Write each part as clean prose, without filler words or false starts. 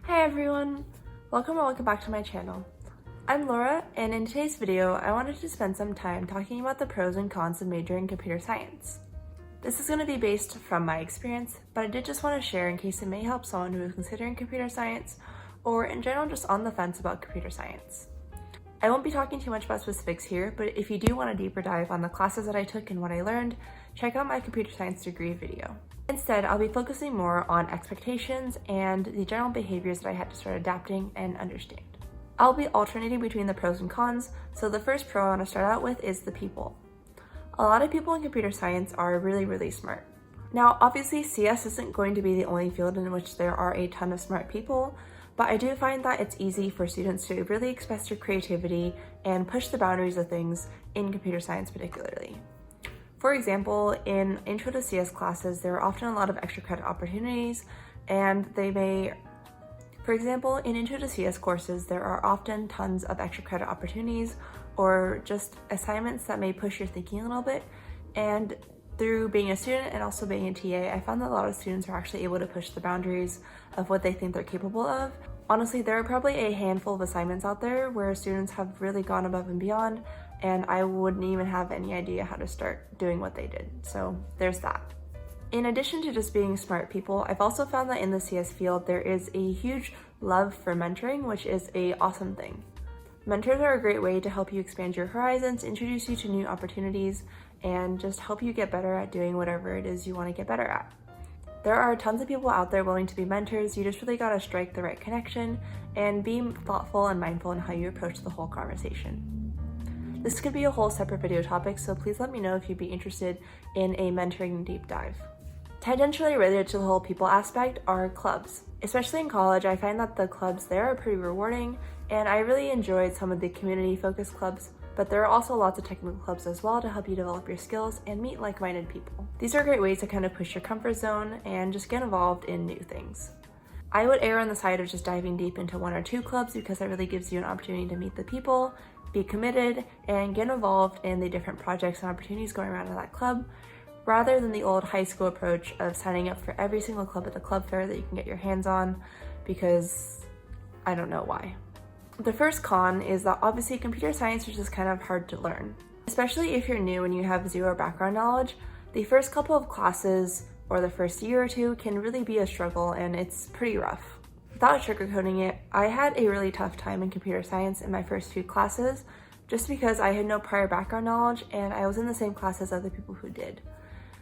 Hi everyone! Welcome back to my channel. I'm Laura, and in today's video, I wanted to spend some time talking about the pros and cons of majoring in computer science. This is going to be based from my experience, but I did just want to share in case it may help someone who is considering computer science, or in general just on the fence about computer science. I won't be talking too much about specifics here, but if you do want a deeper dive on the classes that I took and what I learned, check out my computer science degree video. Instead, I'll be focusing more on expectations and the general behaviors that I had to start adapting and understand. I'll be alternating between the pros and cons, so the first pro I want to start out with is the people. A lot of people in computer science are really smart. Now, obviously, CS isn't going to be the only field in which there are a ton of smart people, but I do find that it's easy for students to really express their creativity and push the boundaries of things in computer science particularly. For example, in Intro to CS classes, there are often a lot of extra credit opportunities, and for example, in Intro to CS courses, there are often tons of extra credit opportunities or just assignments that may push your thinking a little bit. And through being a student and also being a TA, I found that a lot of students are actually able to push the boundaries of what they think they're capable of. Honestly, there are probably a handful of assignments out there where students have really gone above and beyond, and I wouldn't even have any idea how to start doing what they did. So there's that. In addition to just being smart people, I've also found that in the CS field, there is a huge love for mentoring, which is an awesome thing. Mentors are a great way to help you expand your horizons, introduce you to new opportunities, and just help you get better at doing whatever it is you want to get better at. There are tons of people out there willing to be mentors. You just really gotta strike the right connection and be thoughtful and mindful in how you approach the whole conversation. This could be a whole separate video topic, so please let me know if you'd be interested in a mentoring deep dive. Tangentially related to the whole people aspect are clubs. Especially in college, I find that the clubs there are pretty rewarding, and I really enjoyed some of the community-focused clubs, but there are also lots of technical clubs as well to help you develop your skills and meet like-minded people. These are great ways to kind of push your comfort zone and just get involved in new things. I would err on the side of just diving deep into one or two clubs because that really gives you an opportunity to meet the people, be committed, and get involved in the different projects and opportunities going around in that club, rather than the old high school approach of signing up for every single club at the club fair that you can get your hands on, because I don't know why. The first con is that obviously computer science is just kind of hard to learn. Especially if you're new and you have zero background knowledge, the first couple of classes or the first year or two can really be a struggle, and it's pretty rough. Without sugarcoating it, I had a really tough time in computer science in my first few classes just because I had no prior background knowledge and I was in the same class as other people who did.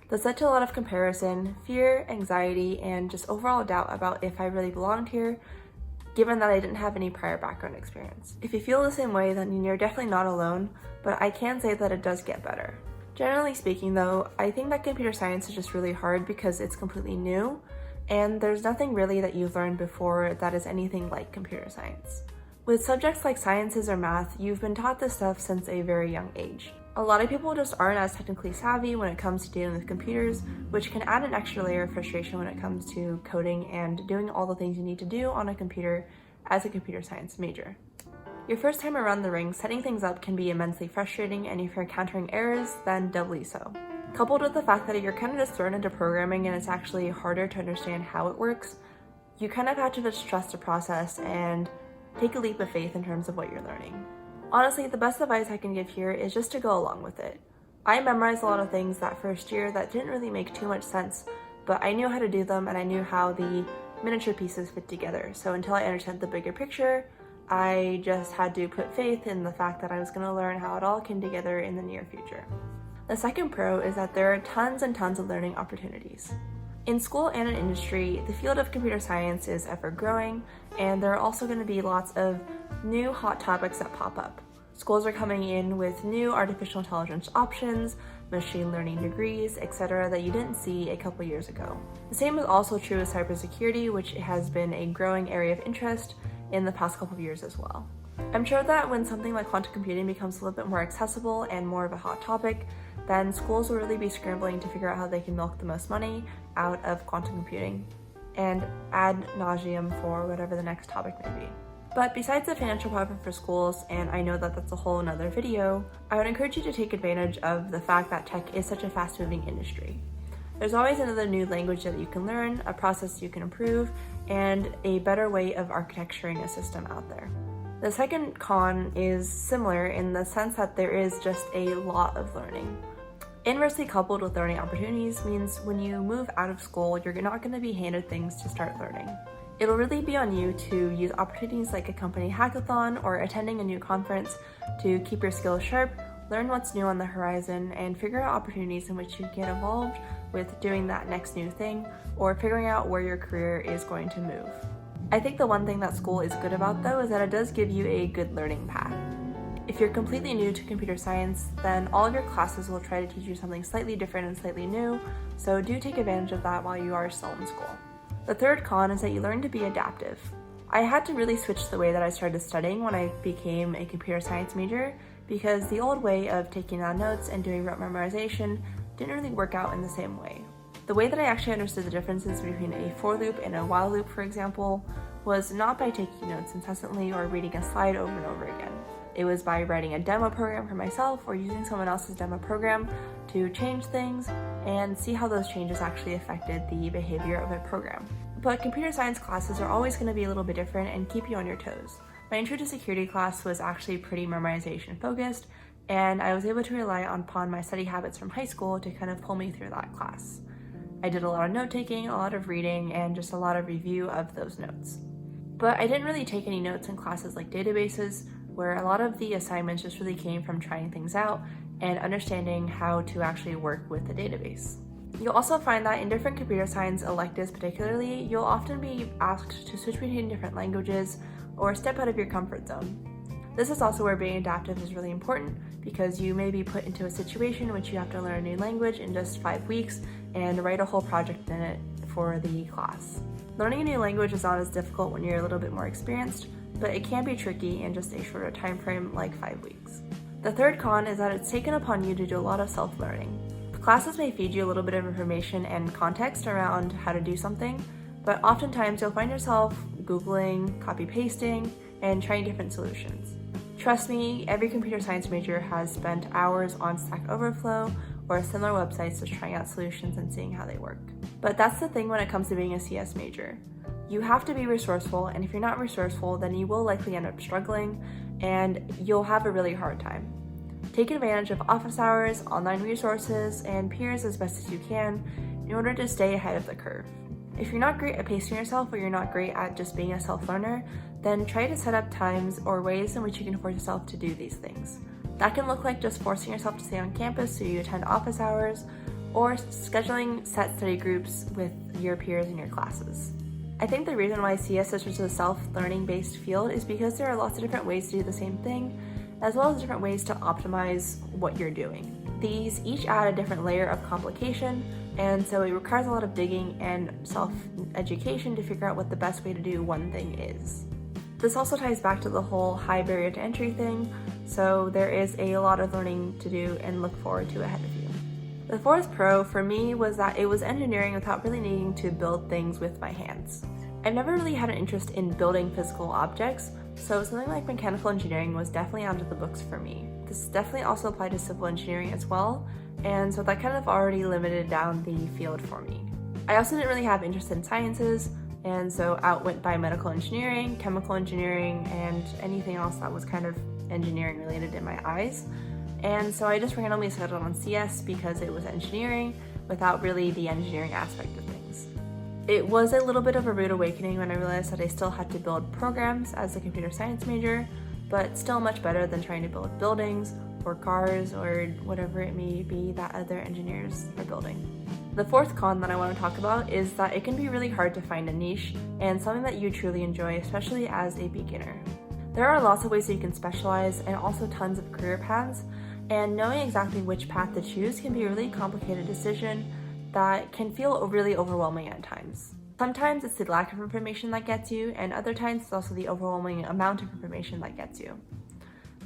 This led to a lot of comparison, fear, anxiety, and just overall doubt about if I really belonged here, given that I didn't have any prior background experience. If you feel the same way, then you're definitely not alone, but I can say that it does get better. Generally speaking though, I think that computer science is just really hard because it's completely new, and there's nothing really that you've learned before that is anything like computer science. With subjects like sciences or math, you've been taught this stuff since a very young age. A lot of people just aren't as technically savvy when it comes to dealing with computers, which can add an extra layer of frustration when it comes to coding and doing all the things you need to do on a computer as a computer science major. Your first time around the ring, setting things up can be immensely frustrating, and if you're encountering errors, then doubly so. Coupled with the fact that you're kind of just thrown into programming and it's actually harder to understand how it works, you kind of have to just trust the process and take a leap of faith in terms of what you're learning. Honestly, the best advice I can give here is just to go along with it. I memorized a lot of things that first year that didn't really make too much sense, but I knew how to do them and I knew how the miniature pieces fit together. So until I understood the bigger picture, I just had to put faith in the fact that I was going to learn how it all came together in the near future. The second pro is that there are tons and tons of learning opportunities. In school and in industry, the field of computer science is ever growing, and there are also going to be lots of new hot topics that pop up. Schools are coming in with new artificial intelligence options, machine learning degrees, etc. that you didn't see a couple years ago. The same is also true with cybersecurity, which has been a growing area of interest in the past couple of years as well. I'm sure that when something like quantum computing becomes a little bit more accessible and more of a hot topic, then schools will really be scrambling to figure out how they can milk the most money out of quantum computing and ad nauseum for whatever the next topic may be. But besides the financial profit for schools, and I know that that's a whole nother video, I would encourage you to take advantage of the fact that tech is such a fast-moving industry. There's always another new language that you can learn, a process you can improve, and a better way of architecturing a system out there. The second con is similar in the sense that there is just a lot of learning. Inversely coupled with learning opportunities means when you move out of school, you're not going to be handed things to start learning. It'll really be on you to use opportunities like a company hackathon or attending a new conference to keep your skills sharp, learn what's new on the horizon, and figure out opportunities in which you get involved with doing that next new thing or figuring out where your career is going to move. I think the one thing that school is good about though is that it does give you a good learning path. If you're completely new to computer science, then all of your classes will try to teach you something slightly different and slightly new, so do take advantage of that while you are still in school. The third con is that you learn to be adaptive. I had to really switch the way that I started studying when I became a computer science major because the old way of taking down notes and doing rote memorization didn't really work out in the same way. The way that I actually understood the differences between a for loop and a while loop, for example, was not by taking notes incessantly or reading a slide over and over again. It was by writing a demo program for myself or using someone else's demo program to change things and see how those changes actually affected the behavior of a program. But computer science classes are always going to be a little bit different and keep you on your toes. My intro to security class was actually pretty memorization focused, and I was able to rely upon my study habits from high school to kind of pull me through that class. I did a lot of note taking, a lot of reading, and just a lot of review of those notes. But I didn't really take any notes in classes like databases, where a lot of the assignments just really came from trying things out and understanding how to actually work with the database. You'll also find that in different computer science electives particularly, you'll often be asked to switch between different languages or step out of your comfort zone. This is also where being adaptive is really important because you may be put into a situation in which you have to learn a new language in just 5 weeks and write a whole project in it for the class. Learning a new language is not as difficult when you're a little bit more experienced, but it can be tricky in just a shorter time frame like 5 weeks. The third con is that it's taken upon you to do a lot of self-learning. Classes may feed you a little bit of information and context around how to do something, but oftentimes you'll find yourself Googling, copy-pasting, and trying different solutions. Trust me, every computer science major has spent hours on Stack Overflow or similar websites just trying out solutions and seeing how they work. But that's the thing when it comes to being a CS major. You have to be resourceful, and if you're not resourceful, then you will likely end up struggling and you'll have a really hard time. Take advantage of office hours, online resources, and peers as best as you can in order to stay ahead of the curve. If you're not great at pacing yourself or you're not great at just being a self-learner, then try to set up times or ways in which you can force yourself to do these things. That can look like just forcing yourself to stay on campus so you attend office hours, or scheduling set study groups with your peers in your classes. I think the reason why CS is such a self-learning based field is because there are lots of different ways to do the same thing, as well as different ways to optimize what you're doing. These each add a different layer of complication, and so it requires a lot of digging and self-education to figure out what the best way to do one thing is. This also ties back to the whole high barrier to entry thing, so there is a lot of learning to do and look forward to ahead of you. The fourth pro for me was that it was engineering without really needing to build things with my hands. I've never really had an interest in building physical objects, so something like mechanical engineering was definitely out of the books for me. This definitely also applied to civil engineering as well, and so that kind of already limited down the field for me. I also didn't really have interest in sciences, and so out went biomedical engineering, chemical engineering, and anything else that was kind of engineering related in my eyes. And so I just randomly settled on CS because it was engineering without really the engineering aspect of things. It was a little bit of a rude awakening when I realized that I still had to build programs as a computer science major, but still much better than trying to build buildings or cars or whatever it may be that other engineers are building. The fourth con that I want to talk about is that it can be really hard to find a niche and something that you truly enjoy, especially as a beginner. There are lots of ways that you can specialize and also tons of career paths, and knowing exactly which path to choose can be a really complicated decision that can feel really overwhelming at times. Sometimes it's the lack of information that gets you, and other times it's also the overwhelming amount of information that gets you.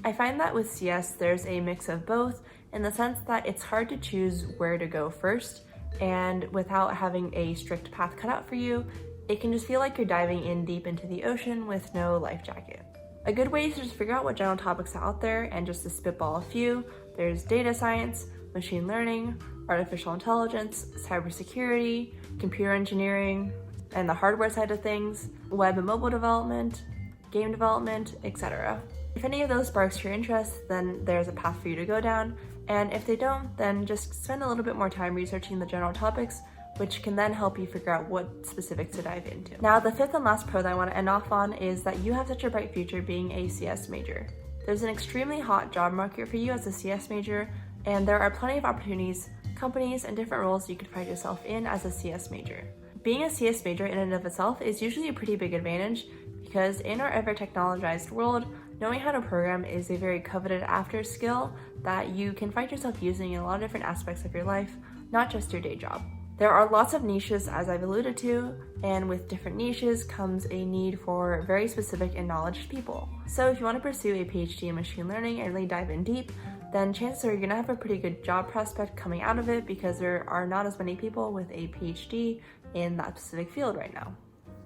I find that with CS there's a mix of both in the sense that it's hard to choose where to go first, and without having a strict path cut out for you, it can just feel like you're diving in deep into the ocean with no life jacket. A good way is to just figure out what general topics are out there and just to spitball a few. There's data science, machine learning, artificial intelligence, cybersecurity, computer engineering, and the hardware side of things, web and mobile development, game development, etc. If any of those sparks your interest, then there's a path for you to go down, and if they don't, then just spend a little bit more time researching the general topics, which can then help you figure out what specifics to dive into. Now, the fifth and last pro that I want to end off on is that you have such a bright future being a CS major. There's an extremely hot job market for you as a CS major, and there are plenty of opportunities, companies, and different roles you could find yourself in as a CS major. Being a CS major in and of itself is usually a pretty big advantage because in our ever technologized world, knowing how to program is a very coveted after skill that you can find yourself using in a lot of different aspects of your life, not just your day job. There are lots of niches, as I've alluded to, and with different niches comes a need for very specific and knowledgeable people. So if you want to pursue a PhD in machine learning and really dive in deep, then chances are you're going to have a pretty good job prospect coming out of it because there are not as many people with a PhD in that specific field right now.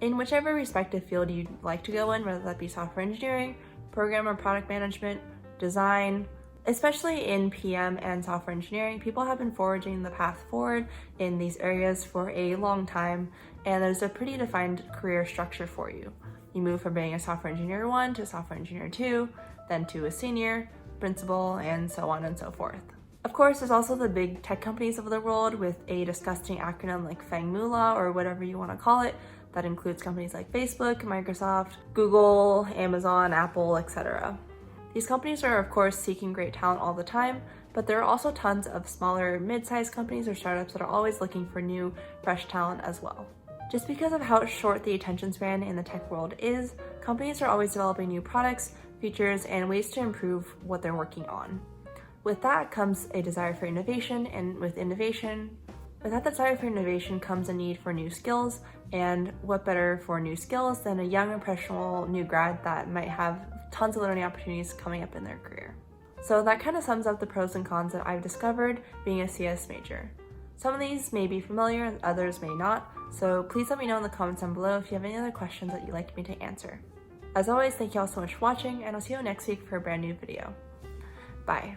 In whichever respective field you'd like to go in, whether that be software engineering, program or product management, design, especially in PM and software engineering, people have been forging the path forward in these areas for a long time, and there's a pretty defined career structure for you. You move from being a software engineer 1 to software engineer 2, then to a senior, principal, and so on and so forth. Of course, there's also the big tech companies of the world with a disgusting acronym like FANGMULA or whatever you want to call it. That includes companies like Facebook, Microsoft, Google, Amazon, Apple, etc. These companies are of course seeking great talent all the time, but there are also tons of smaller mid-sized companies or startups that are always looking for new, fresh talent as well. Just because of how short the attention span in the tech world is, companies are always developing new products, features, and ways to improve what they're working on. With that comes a desire for innovation, and with that desire for innovation comes a need for new skills, and what better for new skills than a young, impressionable new grad that might have tons of learning opportunities coming up in their career. So that kind of sums up the pros and cons that I've discovered being a CS major. Some of these may be familiar and others may not, so please let me know in the comments down below if you have any other questions that you'd like me to answer. As always, thank you all so much for watching, and I'll see you next week for a brand new video. Bye.